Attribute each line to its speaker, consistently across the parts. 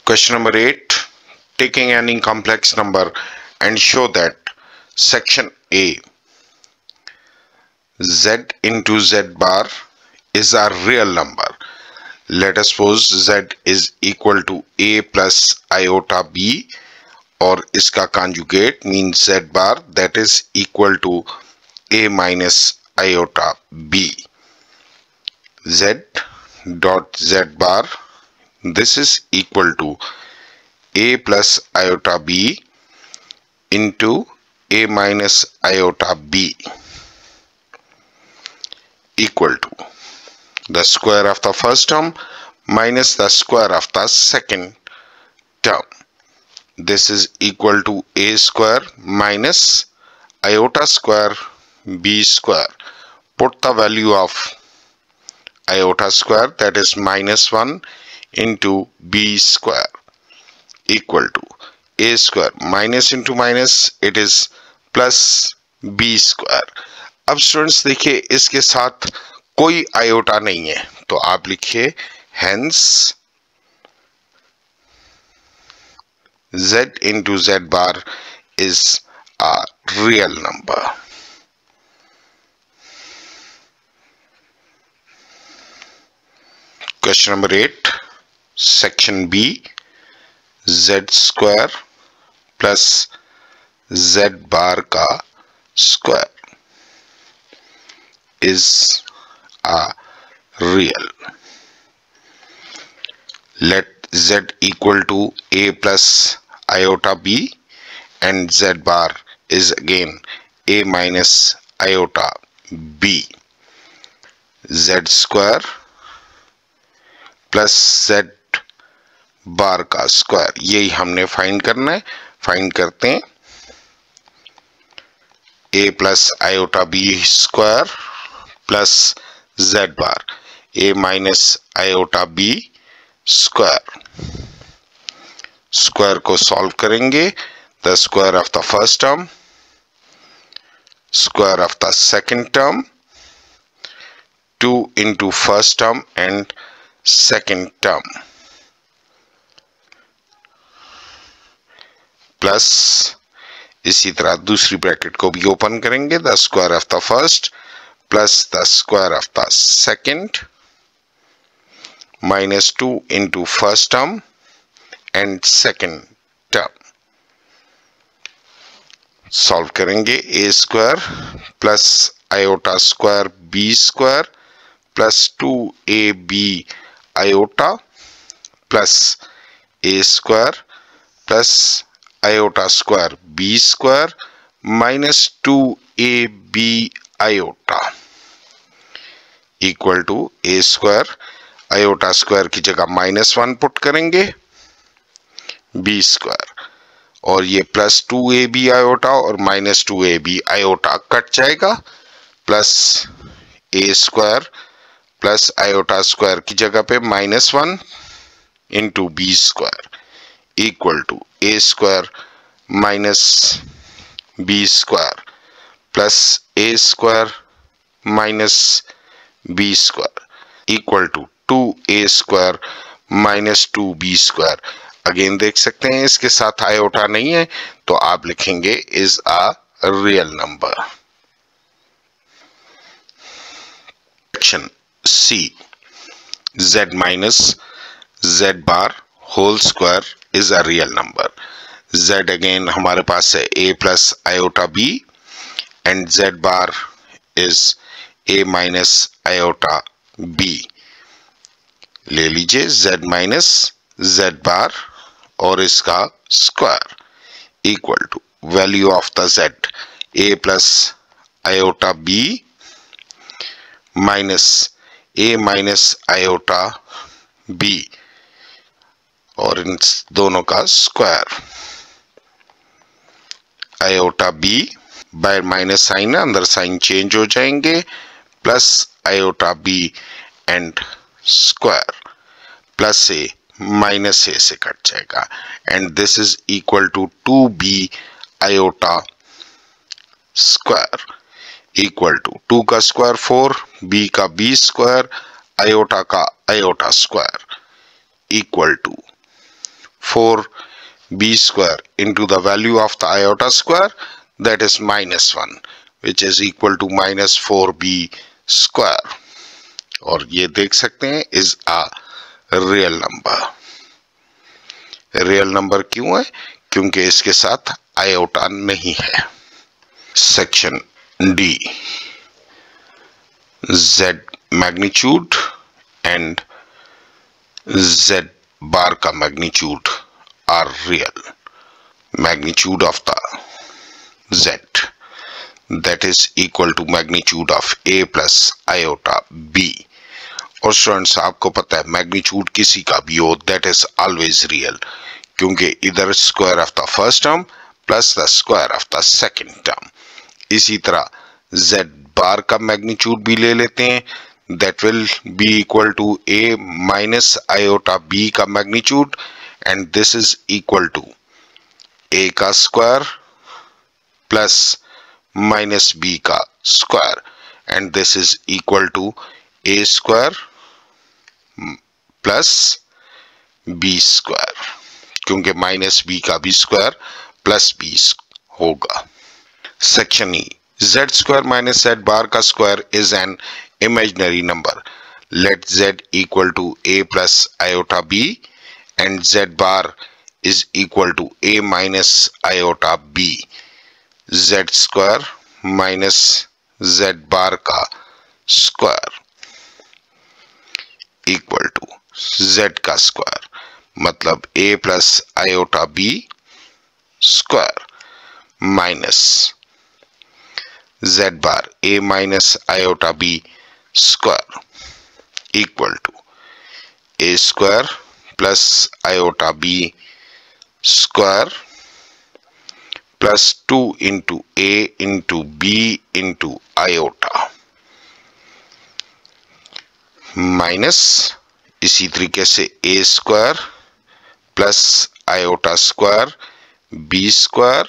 Speaker 1: Question number 8. Taking any complex number and show that section A, z into z bar is a real number. Let us suppose z is equal to a plus iota b, और इसका conjugate means z bar, that is equal to a minus iota b. Z dot z bar, this is equal to a plus iota b into a minus iota b, equal to the square of the first term minus the square of the second term. This is equal to a square minus iota square b square. Put the value of iota square, that is minus 1 into b square, equal to a square minus into minus, it is plus b square. अब students देखिए इसके साथ कोई iota नहीं है, तो आप लिखिए hence z into z bar is a real number. Question number 8, section B, z square plus z bar का square is a real. Let z equal to a plus iota b and z bar is again a minus iota b. Z square plus z bar का square, यही हमने find करना है. Find करते हैं a plus iota b square plus z bar a minus iota b square. Square को solve करेंगे. The square of the first term, square of the second term, 2 into first term and second term, plus इसी तरह दूसरी bracket को भी open करेंगे. The square of the first plus the square of the second minus 2 into first term and second term. Solve करेंगे. a square plus iota square b square plus 2ab iota plus a square plus iota square b square minus 2ab iota, equal to a square. Iota square की जगह -1 put करेंगे, b square, और ये plus 2ab iota और minus 2ab iota cut जाएगा, plus a square plus iota square की जगह पे -1 into b square, equal to a square minus b square plus a square minus b square, equal to 2a square minus 2b square. Again देख सकते हैं इसके साथ iota नहीं है, तो आप लिखेंगे is a real number. Section C, z minus z bar whole square is a real number. z again हमारे पास है a plus iota b and z bar is a minus iota b. ले लीजिए z minus z bar और इसका square, equal to value of the z a plus iota b minus a minus iota b, और इन दोनों का square. Iota b by minus sign, अंदर sign change हो जाएंगे, plus iota b and square, plus a minus a से cut जाएगा, and this is equal to 2b iota square, equal to 2 का स्क्वायर 4, b का b स्क्वायर, आयोटा का iota square, equal to 4b square into the value of the iota square, that is -1, which is equal to -4b square. और ये देख सकते हैं is a real number. Real number क्यों है? क्योंकि इसके साथ आयोटा नहीं है. Section D, z magnitude and z bar का magnitude are real. Magnitude of the z that is equal to magnitude of a plus iota b. और students आपको पता है मैग्नीट्यूड किसी का भी हो दैट इज ऑलवेज रियल, क्योंकि इधर square of the first term plus the square of the second term. इसी तरह z बार का मैग्नीट्यूड भी ले लेते हैं, that will be equal to a minus iota b का magnitude, and this is equal to a का square plus minus b का square, and this is equal to a square plus b square, क्योंकि minus b का भी square plus b होगा. Section E, z square minus z bar का square is an imaginary number. Let z equal to a plus iota b and z bar is equal to a minus iota b. z square minus z bar का square equal to z का square, मतलब a plus iota b square minus z bar a minus iota b square equal to a square plus iota b square plus 2 into a into b into iota minus इसी तरीके से a square plus iota square b square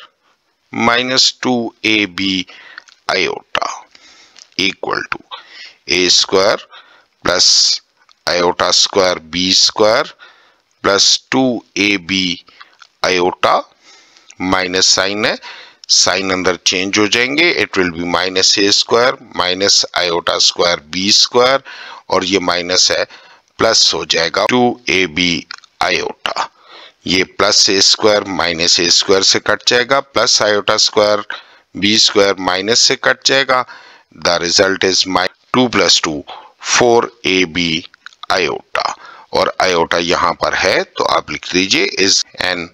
Speaker 1: minus 2ab iota equal to a square plus iota square b square plus 2ab iota. Minus sign है, sign अंदर change हो जाएंगे, it will be minus a square minus iota square b square, और ये minus है plus हो जाएगा 2ab iota. ये plus a square minus a square से कट जाएगा, plus iota square b square minus से कट जाएगा. The result is 2 plus 2 4ab iota, और आयोटा यहां पर है तो आप लिख दीजिए is an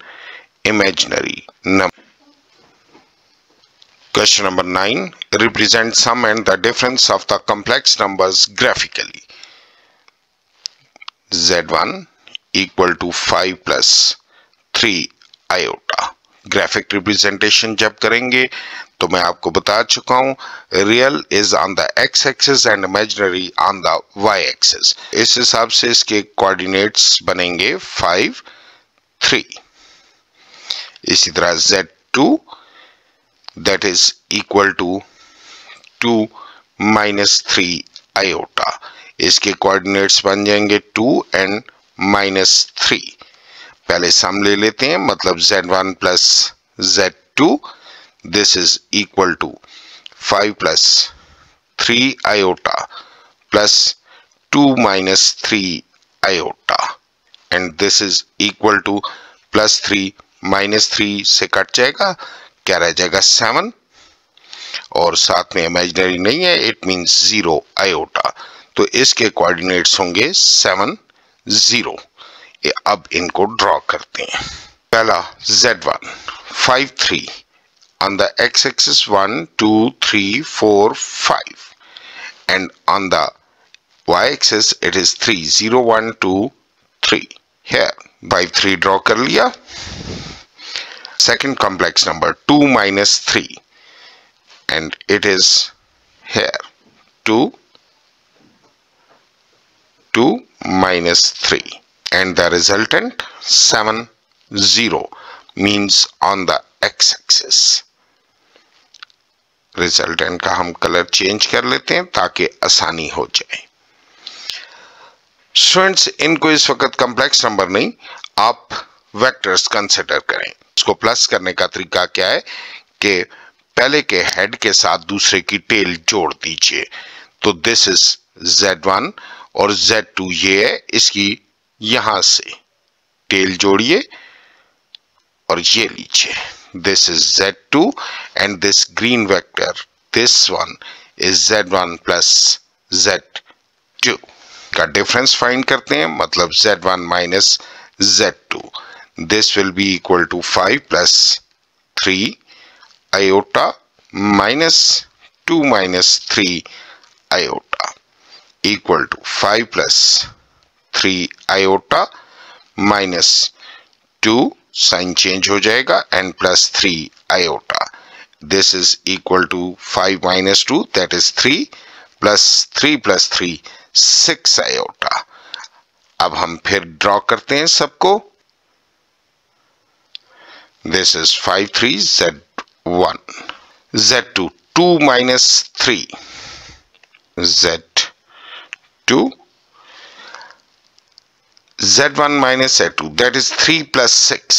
Speaker 1: imaginary number. Question number 9. Represent sum and the difference of the complex numbers graphically. Z1 equal to 5 plus 3 iota. Graphic representation जब करेंगे तो मैं आपको बता चुका हूं, real is on the X axis and imaginary on the Y axis. इस हिसाब से इसके कोऑर्डिनेट्स बनेंगे 5 3. इसी तरह Z2 that is equal to 2 minus 3 iota. इसके कोऑर्डिनेट्स बन जाएंगे 2 and minus 3. पहले सम ले लेते हैं, मतलब Z1 plus Z2 this is equal to 5 plus 3 iota plus 2 minus 3 iota, and this is equal to plus 3 minus 3 से कट जाएगा, क्या रह जाएगा 7, और साथ में इमेजिनरी नहीं है, इट मींस 0 आयोटा, तो इसके कोऑर्डिनेट्स होंगे 7 0. अब इनको ड्रॉ करते हैं. पहला Z1 5 3 on the x axis 1 2 3 4 5 and on the y axis it is 3 0 1 2 3. here 5 3 draw कर लिया. Second complex number 2 minus 3 and it is here 2 minus 3 and the resultant 7 0 means on the x-axis. Resultant का हम colour change कर लेते हैं ताकि आसानी हो जाए. स्टूडेंट्स इनको इस वक्त कॉम्प्लेक्स नंबर नहीं, आप वेक्टर्स कंसिडर करें। इसको प्लस करने का तरीका क्या है कि पहले के हेड के साथ दूसरे की टेल जोड़ दीजिए। तो दिस इज Z1 और Z2 ये है, इसकी यहां से टेल जोड़िए और ये लीजिए, this is Z2 and this green vector, this one is Z1 plus Z2 का डिफरेंस फाइंड करते हैं, मतलब Z1 minus Z2, this will be equal to 5 plus 3 iota minus 2 minus 3 iota equal to 5 plus 3 iota minus 2, sign change हो जाएगा, and plus 3 iota, this is equal to 5 minus 2 that is 3 plus 3 6 iota. अब हम फिर draw करते हैं सबको, this is 5 3 Z1 Z2 2 minus 3 Z2 Z1 minus Z2 that is 3 plus 6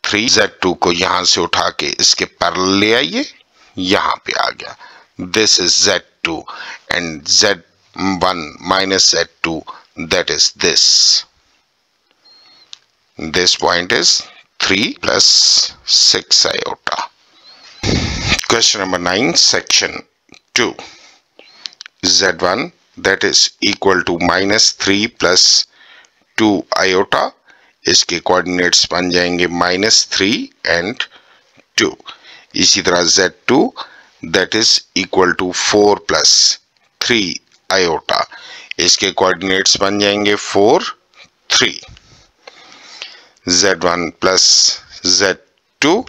Speaker 1: 3 Z2 को यहां से उठा के इसके पैरेलल ले आइए, यहां पे आ गया, this is Z2 and Z1 minus Z2 that is this point is 3 plus 6 iota. Question number 9 section 2, Z1 that is equal to minus 3 plus 2 iota, इसके कोऑर्डिनेट्स बन जाएंगे minus 3 and 2। इसी तरह Z2 that is equal to 4 plus 3 iota, इसके coordinates बन जाएंगे 4 3। Z1 plus Z2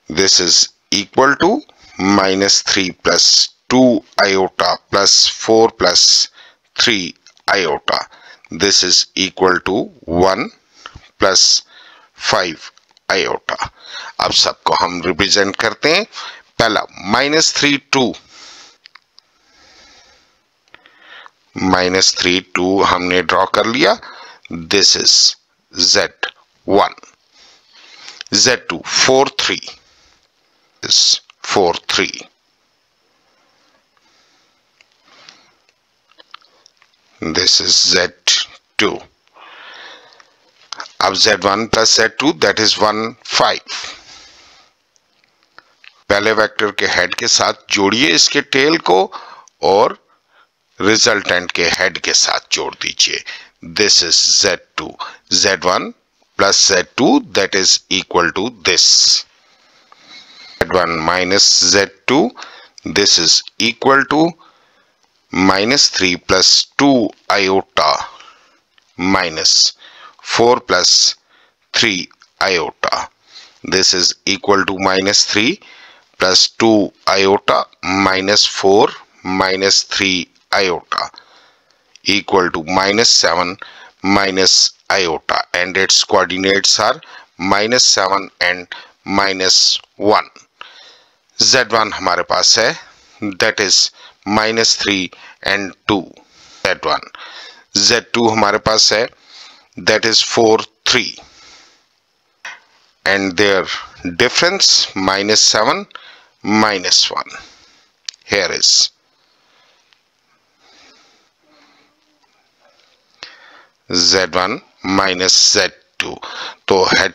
Speaker 1: this is equal to minus 3 plus 2 iota plus 4 plus 3 iota, this is equal to 1 plus 5 iota। अब सबको हम रिप्रेजेंट करते हैं, पहला minus 3 2 हमने ड्रॉ कर लिया, this is Z1, Z2 4 3 is 4 3, this is Z2। अब Z1 plus Z2 that is 1 5, पहले वेक्टर के हेड के साथ जोड़िए इसके टेल को और रिजल्टेंट के हेड के साथ जोड़ दीजिए, this is Z2 Z1 plus Z2 that is equal to this Z1 minus Z2, this is equal to minus 3 plus 2 iota minus 4 plus 3 iota, this is equal to minus 3 plus 2 iota minus 4 minus 3 iota equal to minus 7 minus iota, and its coordinates are minus 7 and minus 1। Z1 हमारे पास है that is minus 3 and 2 Z1, Z2 हमारे पास है that is 4 3, and their difference minus 7 minus 1, here is Z1 minus Z2। तो head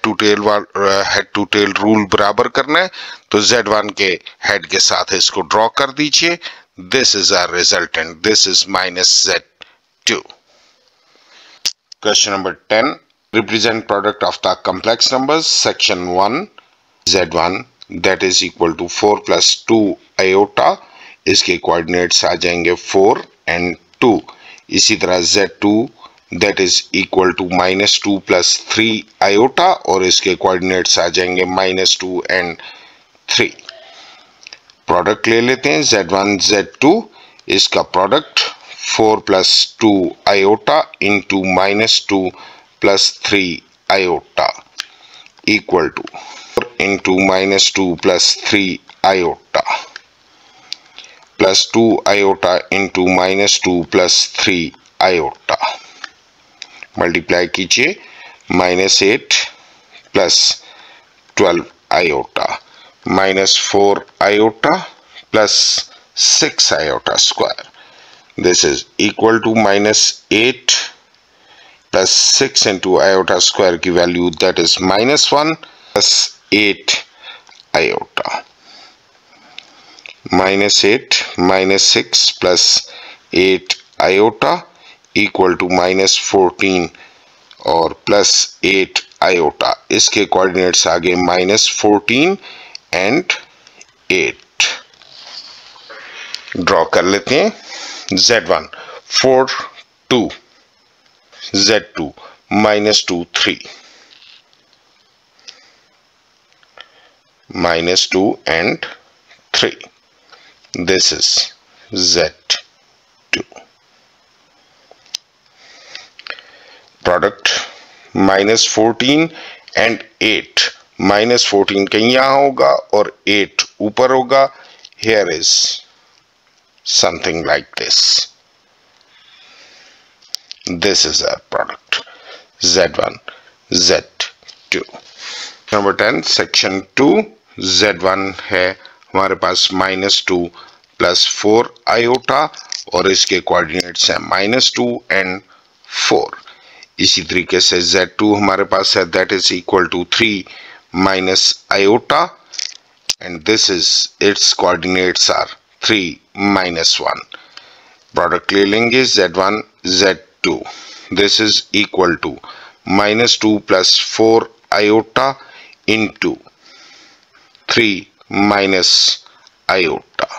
Speaker 1: to tell rule बराबर करना है, तो Z1 के हेड के साथ इसको ड्रॉ कर दीजिए, this is our resultant, this is minus Z2। Question number 10, represent product of the complex numbers, section 1, Z1 that is equal to 4 plus 2 iota, इसके कोऑर्डिनेट्स आ जाएंगे 4 and 2। इसी तरह Z2 that is equal to minus 2 plus 3 iota, और इसके coordinates आ जाएंगे minus 2 and 3। Product ले लेते हैं Z1 Z2, इसका product 4 plus 2 iota into minus 2 plus 3 iota equal to 4 into minus 2 plus 3 iota plus 2 iota into minus 2 plus 3 iota, multiply कीजिए -8 plus 12 iota -4 iota plus 6 iota square. This is equal to -8 plus 6 into iota square की value, that is -1 plus 8 iota. -8 -6 plus 8 iota equal to -14 और plus 8 iota. इसके coordinates आ गए -14 and 8. Draw कर लेते हैं. Z1 4 2, Z2 -2 3, -2 and 3. This is Z2. Product -14 and 8. -14 कहीं यहां होगा और 8 ऊपर होगा. Here is something like this. This is our product Z1 Z2. Number 10 section 2. Z1 है हमारे पास -2 plus 4 आयोटा और इसके कोऑर्डिनेट्स हैं -2 and 4. इसी तरीके से Z2 हमारे पास है, that is equal to 3 minus iota and this is its coordinates are 3 minus 1. Product ले लेंगे Z1 Z2. This is equal to -2 plus 4 iota into 3 minus iota.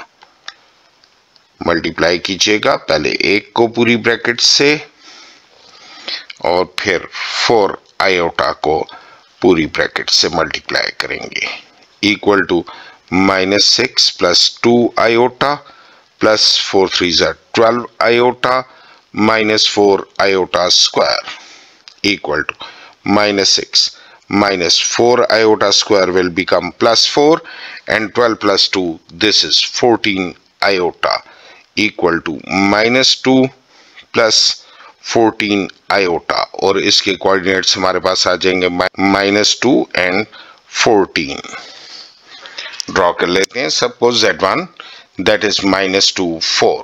Speaker 1: Multiply कीजिएगा पहले 1 को पूरी ब्रैकेट से और फिर 4 आयोटा को पूरी ब्रैकेट से मल्टीप्लाई करेंगे. Equal to -6 plus 2 iota plus 4 3s are 12 iota minus 4 iota square equal to -6 minus 4 iota square will become +4 and 12 plus 2, this is 14 iota equal to -2 plus 14 iota और इसके coordinates हमारे पास आ जाएंगे -2 and 14. Draw कर लेते हैं. Suppose Z1 that is -2 4,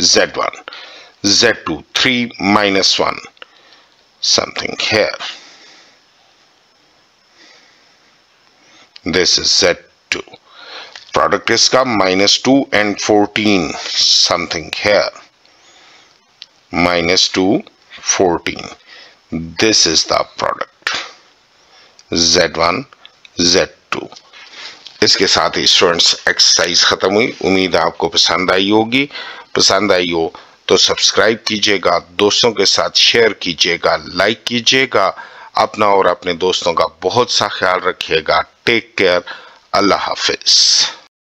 Speaker 1: Z1 Z2 3 minus 1 something here. This is Z2. Product इसका -2 and 14 something here. -2 14. This is the product Z1 Z2. इसके साथ ही स्टूडेंट्स एक्सरसाइज खत्म हुई. उम्मीद है आपको पसंद आई होगी. पसंद आई हो तो सब्सक्राइब कीजिएगा, दोस्तों के साथ शेयर कीजिएगा, लाइक कीजिएगा. अपना और अपने दोस्तों का बहुत सा ख्याल रखिएगा. Take care. अल्लाह हाफिज.